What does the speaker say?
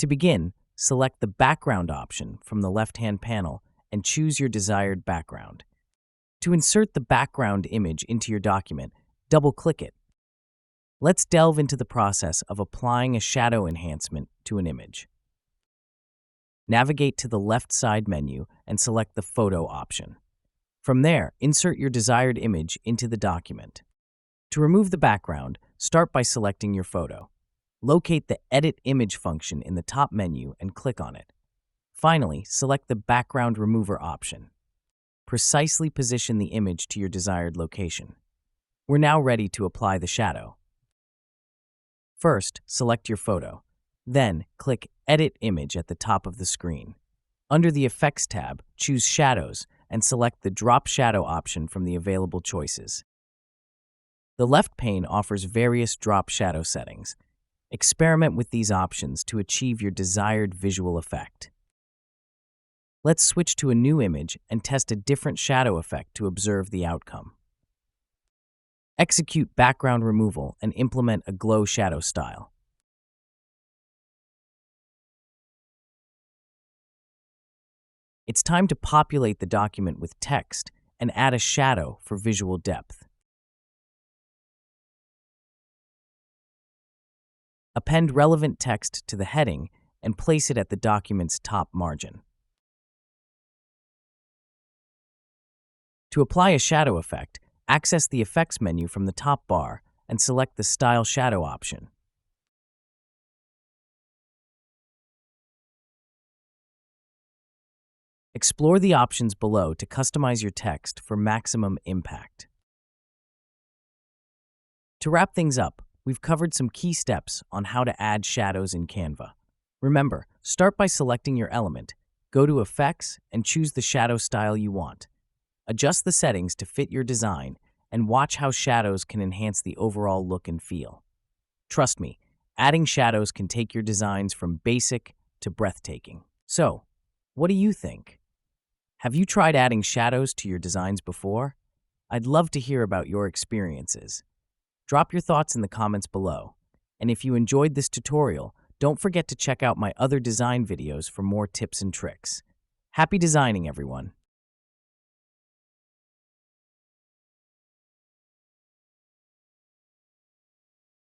To begin, select the background option from the left-hand panel and choose your desired background. To insert the background image into your document, double-click it. Let's delve into the process of applying a shadow enhancement to an image. Navigate to the left side menu and select the Photo option. From there, insert your desired image into the document. To remove the background, start by selecting your photo. Locate the Edit Image function in the top menu and click on it. Finally, select the Background Remover option. Precisely position the image to your desired location. We're now ready to apply the shadow. First, select your photo. Then, click Edit Image at the top of the screen. Under the Effects tab, choose Shadows and select the Drop Shadow option from the available choices. The left pane offers various drop shadow settings. Experiment with these options to achieve your desired visual effect. Let's switch to a new image and test a different shadow effect to observe the outcome. Execute background removal and implement a glow shadow style. It's time to populate the document with text and add a shadow for visual depth. Append relevant text to the heading and place it at the document's top margin. To apply a shadow effect, access the Effects menu from the top bar and select the Style Shadow option. Explore the options below to customize your text for maximum impact. To wrap things up, we've covered some key steps on how to add shadows in Canva. Remember, start by selecting your element, go to Effects, and choose the shadow style you want. Adjust the settings to fit your design, and watch how shadows can enhance the overall look and feel. Trust me, adding shadows can take your designs from basic to breathtaking. So, what do you think? Have you tried adding shadows to your designs before? I'd love to hear about your experiences. Drop your thoughts in the comments below. And if you enjoyed this tutorial, don't forget to check out my other design videos for more tips and tricks. Happy designing, everyone!